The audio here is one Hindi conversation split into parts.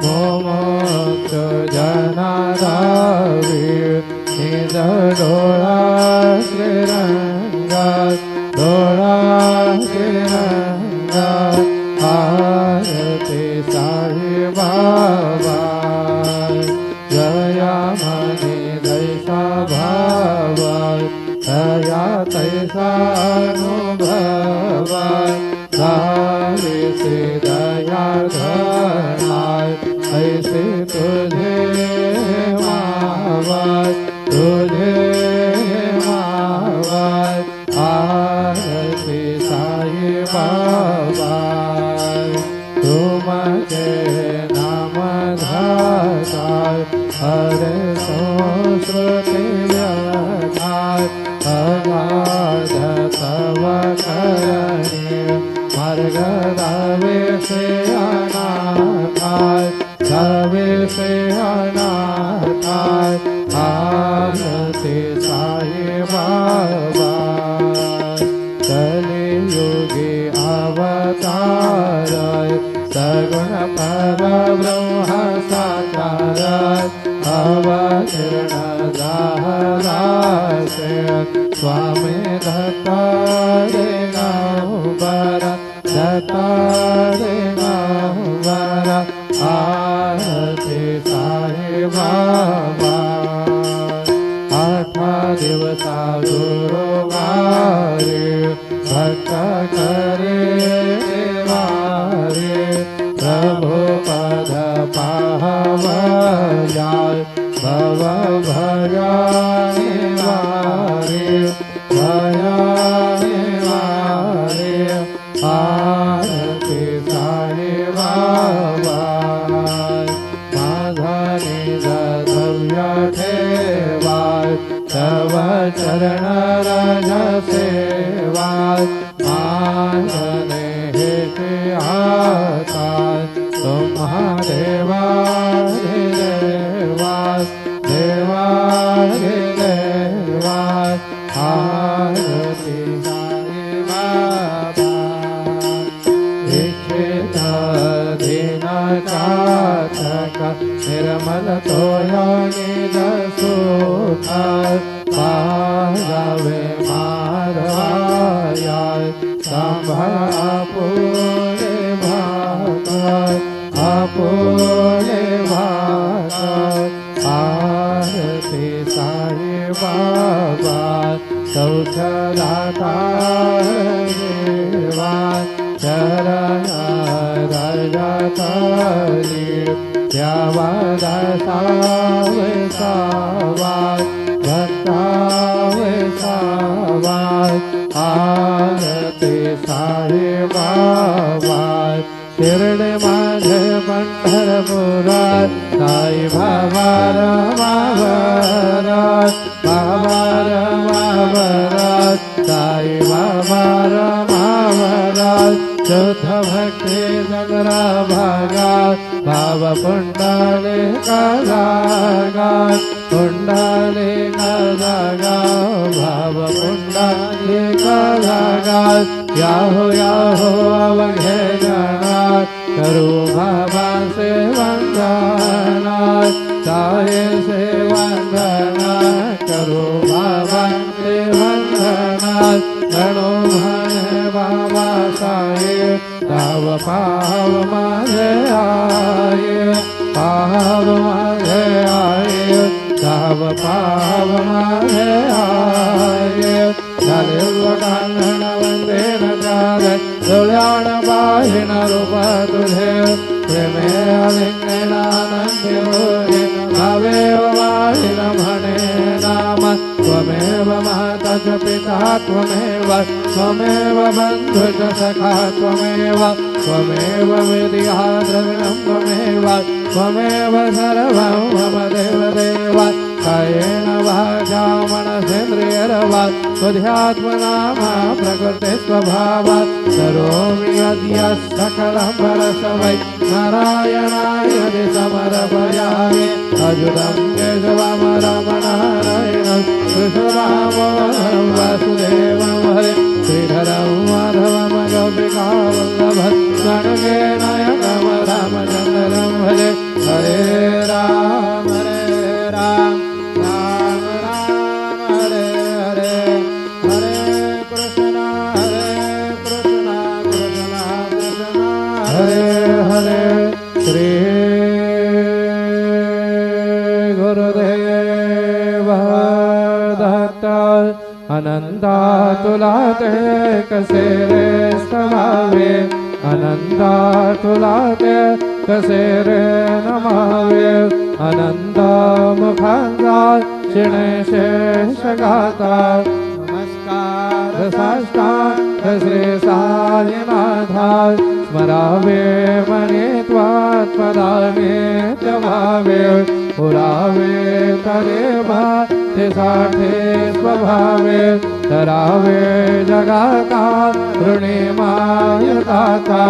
मोक्ष जनाधावी निज डोळा श्रीरंगा डोळा श्रीरंगा आरती साई बाबा जया मनी दैसा भावा दया तैसा अनुभवा सारी से दया धनाय ऐसे तुझे मावा तुझे मावा आरती साई बाबा तुमके नाम धाताय हरे संस्कृति व्यथाय अगाध तव करणी मार्ग दावे से अनाथाय दावे से अनाथाय आरती साई बाबा कलियुगी अवताराय सगुण पर ब्रह्म साकाराय अवतीर्ण दाहरासे स्वामी दत्तारे नवबर दत्तारे नवबर आरती साई बाबा आठा दिवसा गुरुवारी भक्त करे वारे प्रभु पद पावयाय भव भया निवारे भया निवारे आरती साई बाबा माधनी धव्य ठेवाय तव चरण रज सेवाय मानने हेते आताय तुम्हादेवा देवाय देवाय देवाय आरती साई बाबा इच्छित दीन चातक निर्मल तोया निज सुखाय पारवे माधवाय संभपुरे भागाय अपुरे भागाय आरती साई बाबा सौख्यदाता देवाय चरण रजतली त्यावदसावे सावाय भक्तावे सावाय आरती साई बाबा शिरडे माझे पंढरपुरात साई बाबा रमावरात बाबा रमावरात साई बाबा रमावरात शुद्ध भक्ती जगरा भागात भाव पुंडाले कागात पुंडाले कागात भाव पुंडाले कागात याहो याहो अवघे जनात करू बाबा से वंदनात साये से वंदनात करू बाबा से वंदनात गणो म्हणे बाबा साये ताव पाव माझे आये पाव माझे आये ताव पाव माझे आये झाले कांगण वंदे न जागे डोळ्याण बाहिन रूप तुझे प्रेमे अलिंगनानंदी होये भावेव बाहिन म्हणे नाम त्वमेव माता च पिता त्वमेव त्वमेव बंधु च सखा त्वमेव त्वमेव विद्या द्रविणं त्वमेव त्वमेव सर्वं मम देवदेव कायेन वाचा मनसेन्द्रियर्वा बुद्ध्यात्मना प्रकृते स्वभावात् करोमि अद्य सकलं परस्मै नारायणाय समर्पयामि अच्युतं केशवं रमणारायणं कृष्णदामोदरं वासुदेवं हरे श्रीधरं माधवं गोपिकावल्लभं गणगेनयनं रामचन्द्रं हरे श्री गुरुदेव दत्त अनंता तुला ते कसे रे समावे अनंता तुला ते कसे रे नमावे अनंत मुखांचा शिणे शेष गाता नमस्कार साष्टांग श्री साईनाथा स्मरावे मने त्वात्पदाने जवावे पुरावे तरे भाते साठे स्वभावे तरावे जगाता ऋणे मायताता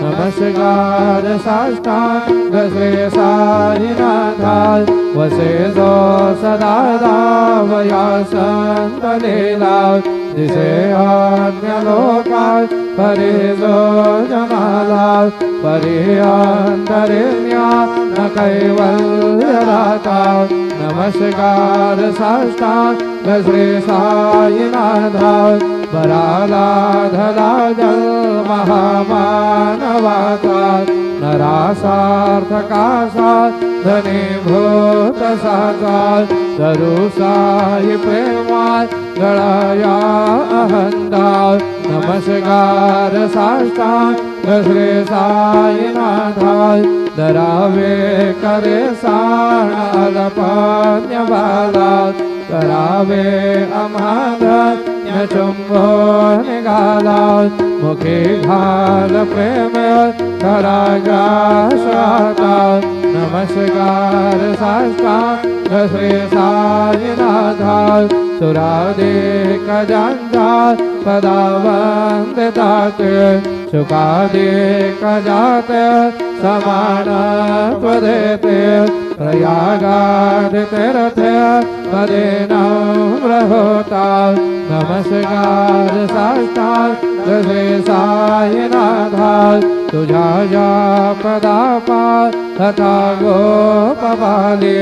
नमस्कार साष्टांग श्री साईनाथा वसे जो सदा दावया संतलेला दिसे आज्ञा लोकात परे जो जमाला परे अंतरिण्या न कैवल्य राता नमस्कार साष्टांग श्री साईनाथा बराला धला जल महामानवाचा नरासार्थकासा धनी भूत साचा धरू साई प्रेमात गळाया अहंदा नमस्कार साष्टांग श्री साईनाथा धरावे करे साणालपन्यवाला करावे अमाधन्य चुंबो निघाला मुखे घाल प्रेम करागाशाता नमस्कार साष्टांग श्री साईनाथा सुरादिक जंजाल पदावंदितात सुखादिक जात समानत्व देते प्रयागाद तीर्थ पदे नम्र होता नमस्कार साष्टांग श्री साईनाथा तुझा या पदापार तथा गोपबाली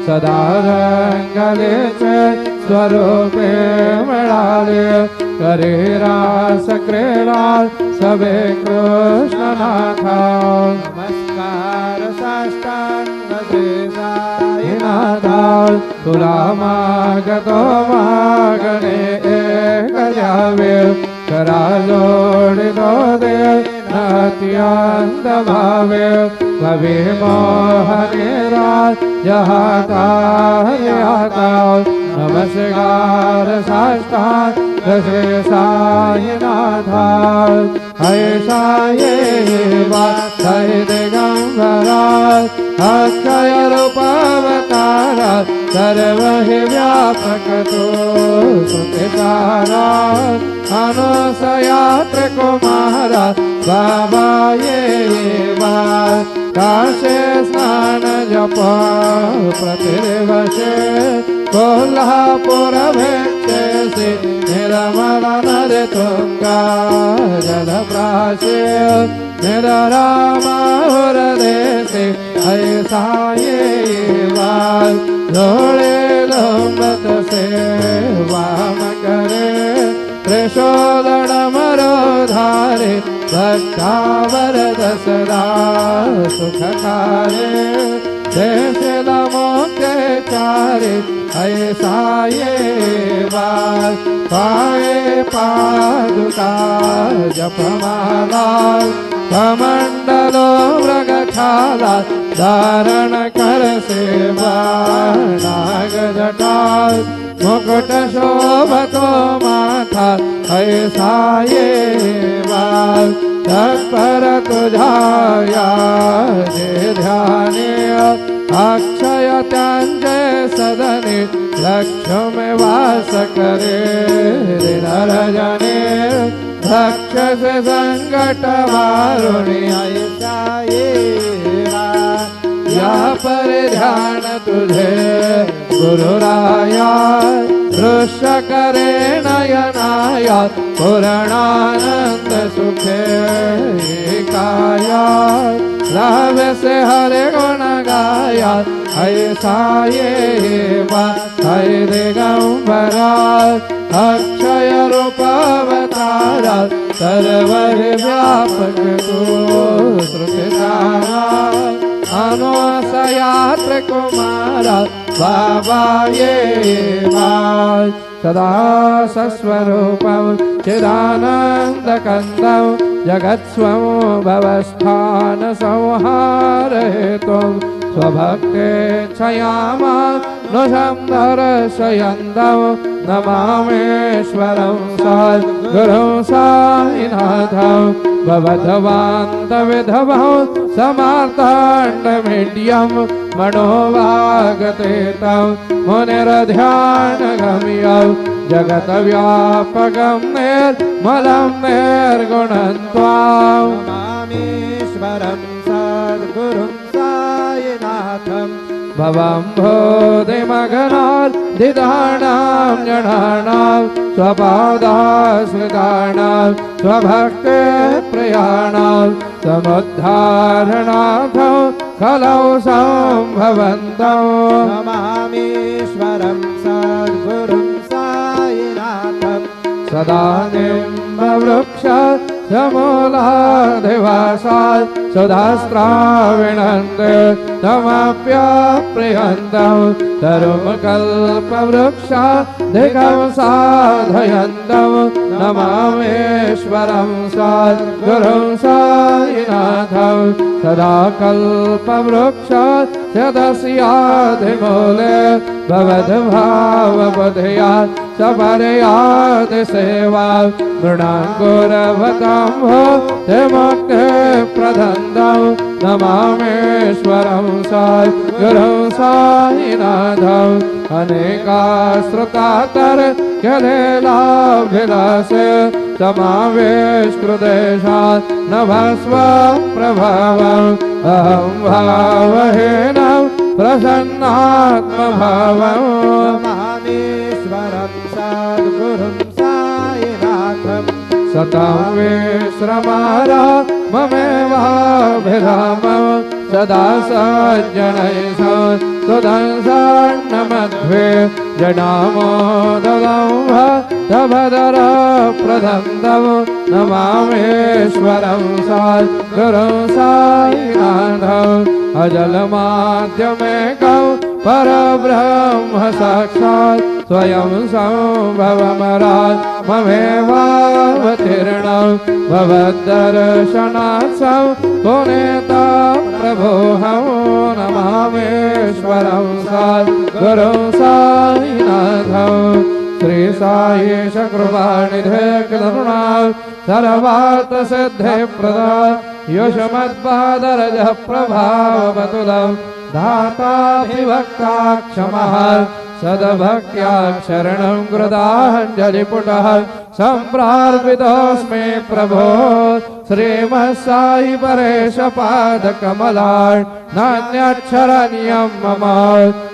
सदा रंगलेचे स्वरूपे मिळाले करे रास क्रीडा सबे कृष्णनाथा नमस्कार साष्टांग श्री साईनाथा तुला मागतो मागणे एक द्यावे करा जोडितो दे अत्यंत भावे कवी मोहने राज जहाता नमस्कार साष्टांग श्री साईनाथा ऐसा ये वाय दिगंबरा अक्षय रूपावतारा सर्व हि व्यापक तो सुखकारा अनुसयात्र कुमारा बाबा ये काशे स्नान जप प्रतिवर्षे कोल्हापुर भेक्षेसि निर्मल नर तुंगा जलप्राशे निरामाहुर देशे ऐसा ये धोळे लोंबत से वाम करे त्रिशोदन मरो धारे भक्तावरद सदा सुखकारे देश मोक्ष चारे ऐसा ये पाए पादुका जपमाला कमंडलो मृगछाला धारण कर सेवा नाग जटा मुकुट शोभतो माथा ऐसा ये तत्पर तुझाया जे ध्याने अक्षय त्यांचे सदने लक्ष्मी वास करे नरजने राक्षस संकट वारुणी ऐसा ये या पर ध्यान तुझे गुरुराया दृश्य करे नयनाया पूर्णानंद सुखे काया राव से हरे गुण गाया ऐसा ये दिगंबरा अक्षय रूपावतारा सर्वव्यापक तू श्रुतिसारा अनुसयात्र कुमारा बाबा ये सदा सस्वरूपं चिदानन्दकन्दं जगत्स्वं भवस्थान संहारहेतुं स्वभक्तेच्छयामानुषं दर्शयन्तं नमामीश्वरं सद्गुरुं साईनाथं भवद्भवान्तविधवं समार्ताण्डमीड्यं मनोवागतेतं मुनिरध्यानगम्यं जगद्व्यापकं निर्मलं निर्गुणं त्वां नमामीश्वरं सद्गुरुं साईनाथं भवं बोधिमगनार्दितानां जनानां स्वपादाश्रितानां स्वभक्तिप्रियाणां समुद्धारणार्थं कलौ सम्भवन्तौ नमामीश्वरं सद्गुरुं साईनाथं सदा निम्बवृक्ष समूलाधिवासात् सुधास्त्राविणन्ते तमप्यप्रियन्तं तरुमकल्पवृक्षाधिकं साधयन्तं नमामीश्वरं सद्गुरुं साईनाथं सदा कल्पवृक्षात् सदस्याधिमूले भवद्भावबुद्ध्या सपर्यात् सेवा मृणाङ्कुरवतां मुक्ते प्रदन्दं नमामीश्वरं सद्गुरुं साईनाथं अनेकाश्रुतातर्क्यलेलाभिलाषे समावेशकृदेशात् नभस्वं प्रभावम् अहं भावहीनं प्रसन्नात्मभावम् नमामीश्वरं सद्गुरुं साईनाथं सतां विश्रमारा ममेवाभिरामं सदा सज्जनैः सुदंसान्नमध्वे जडामोदं भदरप्रदन्दं नमामीश्वरं सद्गुरुं साईनाथम् अजलमाद्यमेकं परब्रह्म साक्षात् स्वयं सम्भवमरात् ममेवावतीर्णं भवद्दर्शनात् पुनीता प्रभोऽहं नमामीश्वरं सद्गुरुं साईनाथम् श्री साईश कृपानिधे करुणा सर्वार्थसिद्धिप्रदा यशमद्वादरजः प्रभावबतुलं धाताभिभक्ता क्षमः सद्भक्त्या शरणं कृताञ्जलिपुटः सम्प्रार्पितोऽस्मि प्रभो श्रीमत्साई परेश पादकमलान् नान्यच्छरणीयं मम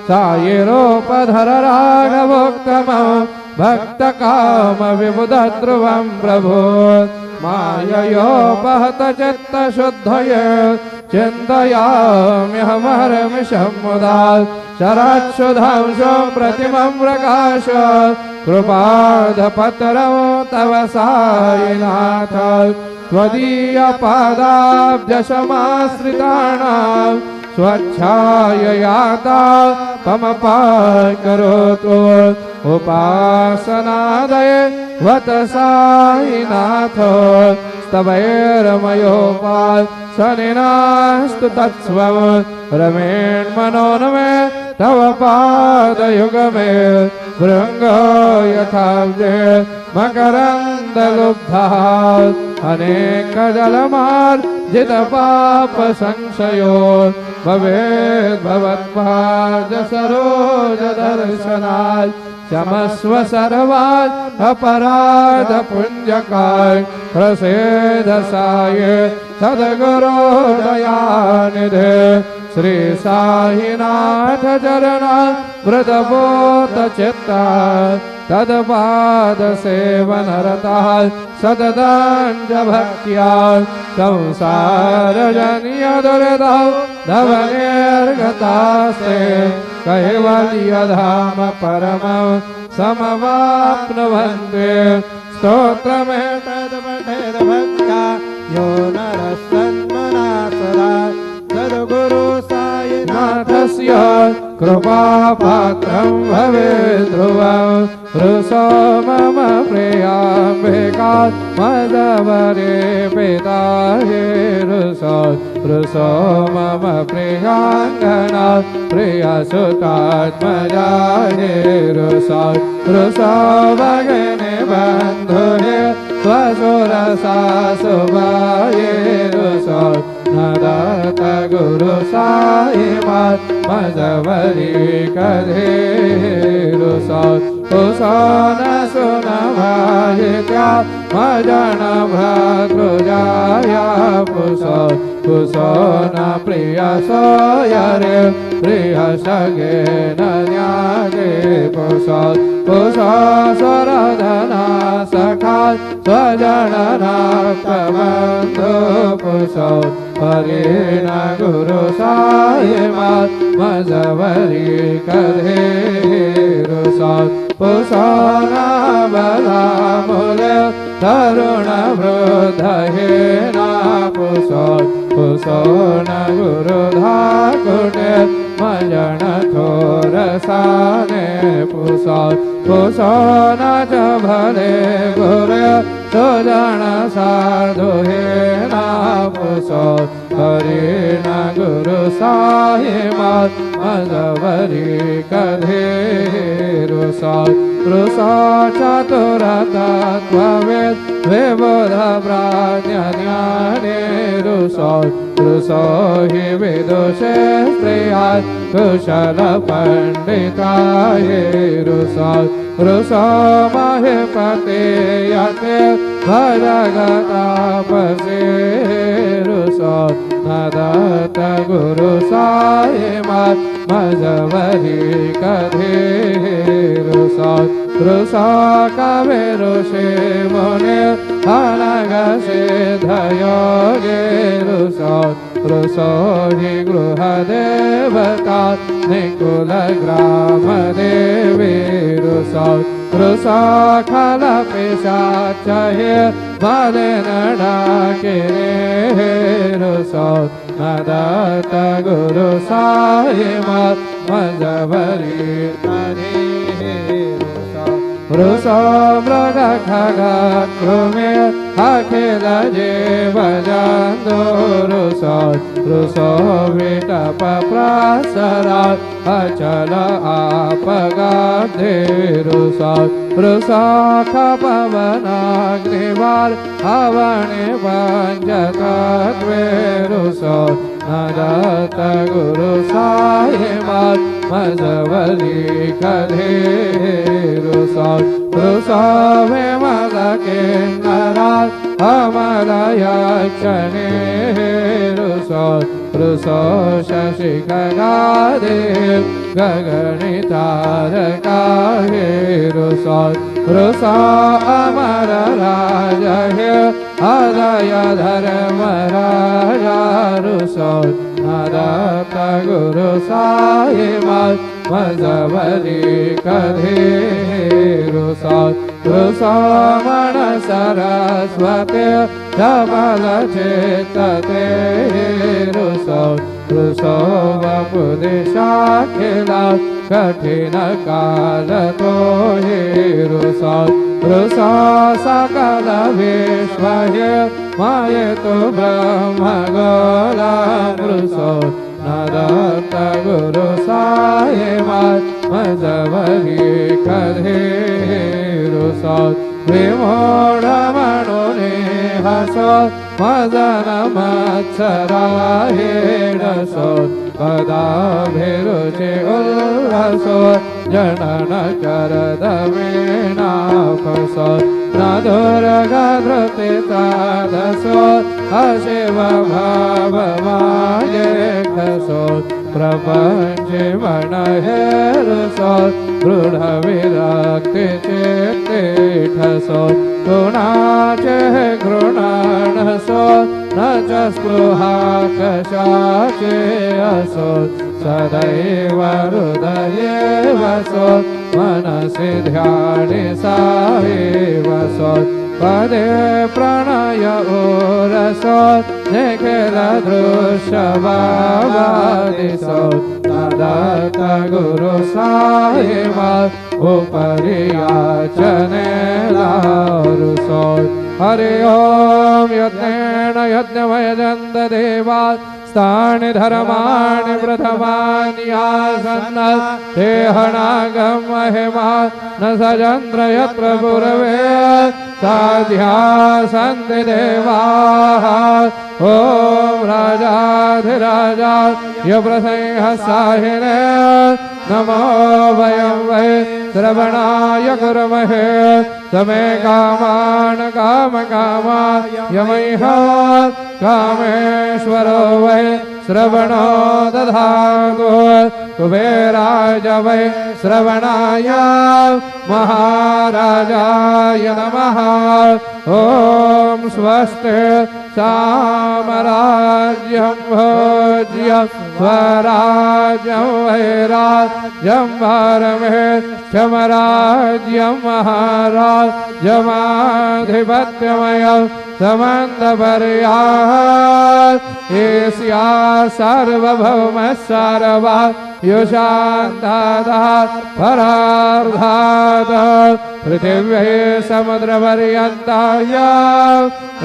सायिरूपधर राघवोत्तमं भक्तकामविबुधध्रुवं प्रभो माययोपहत चित्तशुद्धये चिन्तयाम्यहमहर्निशं मुदा शरच्छुधांशो प्रतिमं प्रकाश कृपादपत्रं तव साईनाथ त्वदीयपादाब्जसमाश्रितानां स्वच्छाययाता पमपाकरोतु उपासनादय वत साईनाथ स्तवैर्मयोपासनिनास्तु तत्स्वं रमेण्मनोन्मे तव पादयुगमे भृङ्गो यथाब्जे मकरन्दलुब्धः अनेकजलमार्जितपापसंशयो भवेद्भवत्पादसरोजदर्शनात् क्षमस्व सर्वान् अपराधपुञ्जकान् प्रसीद साई सद्गुरो दयानिधे श्री साईनाथ चरणा मृतपोत चित्ता तदपाद सेवनरतः सतताञ्च भक्त्या संसारजन्य दुरितौ धवनिर्गतास्ते कैवल्यधाम परमं समवाप्नुवन्ते स्तोत्रमेतद् भक्त्या यो नरः सन्मना सदा सद्गुरु नाथस्य कृपापात्रं भवेत् ध्रुवं रुषो मम प्रियाम्बिकात् मदवरे पिता हे रुषो मम प्रियाङ्गनात् प्रियसुतात्मजा हे रुषो भगिनी बन्धुहे स्वसुरसा सुभाये रुषो नदत गुरु साहिमात् मजवरी कधे रुषो न सुनभायित्या मजन भद्रुजाया पुषो न प्रिय सोयरे प्रिय सगे न न्याजे पुषो स्वरधना सखा स्वजनना प्रबन्धो पुषो हरेण गुरु साहिमात् मजवरी कधे रुषो पुषो न बलामूले तरुण वृद्धहेन पुषो न गुरुधाकुटे मजन थोरसाने पुषो न च भले गुरे सुजन साधुहेन पुषो हरेण गुरु साहिमात् मजवरी कधे रुषो चतुरतत्त्वविद् विबुध प्राज्ञाने रुषो हि विदुषे स्त्रियात् कुशल पंडिताय रुषो महीपते यते भजगतापसे रुषो नदत गुरु साहिमात् मजवरी कधे रुषो कवि ऋषि मुने अनगसे धयोगे रुषो हि गृहदेवता निकुल ग्राम देवी रुषो खल पिशाचये बलिन डाकिरे रुषो नदत गुरु साहिमात् मजवरी रुषो मृग खग कृमे अखिल जीव जन्तु रुषो विटप प्रसरात् अचल आपगाब्धे रुषो खपवनाग्निवार हवनि पञ्चतत्त्वे रुषो नदत गुरु साहिमात् मजवरी कधे रुषो विमल किन्नरात् अमलयक्षणे रुषो शशिखगादे गगनितारका हे रुषो अमर राज हे हृदय धर्मराजा रुषो नदत गुरु साहिमात् मजवरी कधे रुषो मन सरस्वती धवल चित्तते रुषो वपुदिशाखिला कठिन काल तो हे रुषो सकल विश्व मायतु ब्रह्म गोलाम रुषो नदत गुरु साहिमात् मजवरी कधे रुषो विमूढमणुने हसो मदन मत्सराहेणसो पदाभिरुचि उल्लसो जनन करदमेनापसो न दुर्गधृतितादसो अशिव भावमायेखसो प्रपञ्चे मनहेरुसो दृढविरक्ति चित्तेठसो गुणाचे गृणानसो न च स्पृहा कशाचे असो सदैव हृदये वसो मनसि ध्यानि साहि वसो पदे प्रणय ओरसो निखिल दृश्य भावादिशो दत्त गुरु साहिमा उपरियाचने लारुसो हरि ओम यज्ञेन यज्ञमयजन्त देवा स्थानि धर्माणि प्रथमान्यासन्न तेहनागं महिमा न सजन्द्र यत्र पूर्वे साध्यासन्ति देवाः ॐ राजाधिराजा यप्रसंहसाहिने नमो वयं वै श्रवणाय कुर्महे समे कामान् कामकामा यमैह कामेश्वरो वै श्रवणो दधातु कुबेराय वै श्रवणाय महाराजाय नमः ॐ स्वस्ति साम्राज्यं भोज्य स्वराज्यं वैराज्यं परमेष्ठमराज्यं महाराज्यमाधिपत्यमयं समन्तपर्यात् एष्या सार्वभौमः सर्वा युषान्तात् परार्धात् पृथिव्यै समुद्रपर्यन्ताय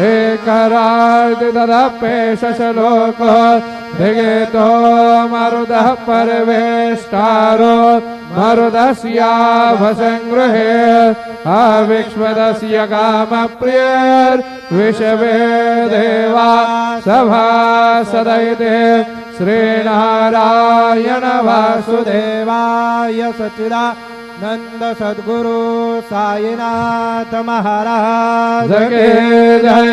एकराज्य तदपेशलोको धिगेतो मरुदः परवेष्टारो मरुदस्याभसङ्गृहे अविक्ष्वदस्य कामप्रियर्विषवे देवा सभासदैते श्रीनारायण वासुदेवाय सच्चिदानंद सद्गुरु साईनाथ महाराज के जय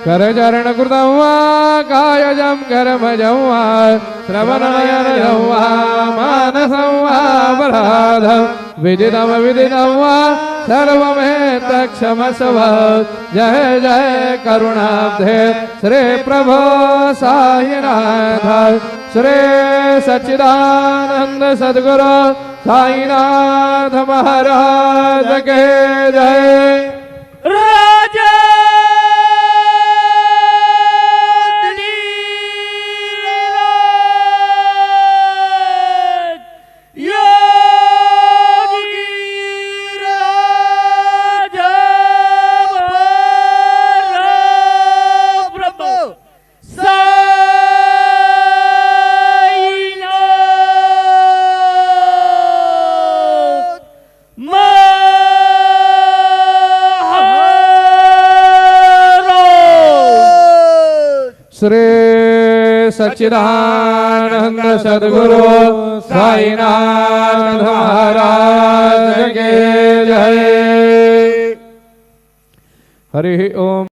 कर चरण कृतं वा कायजं कर्मजं वा श्रवणनयनं वा मानसं वा अपराधं विदितं वा सर्वमेतत्क्षमस्व जय जय करुणाब्धे श्री प्रभो साईनाथ श्री सच्चिदानंद सद्गुरु साईनाथ महाराज के जय राजा श्री सच्चिदानंद सद्गुरु साईनाथ महाराज के जय हरि ओम।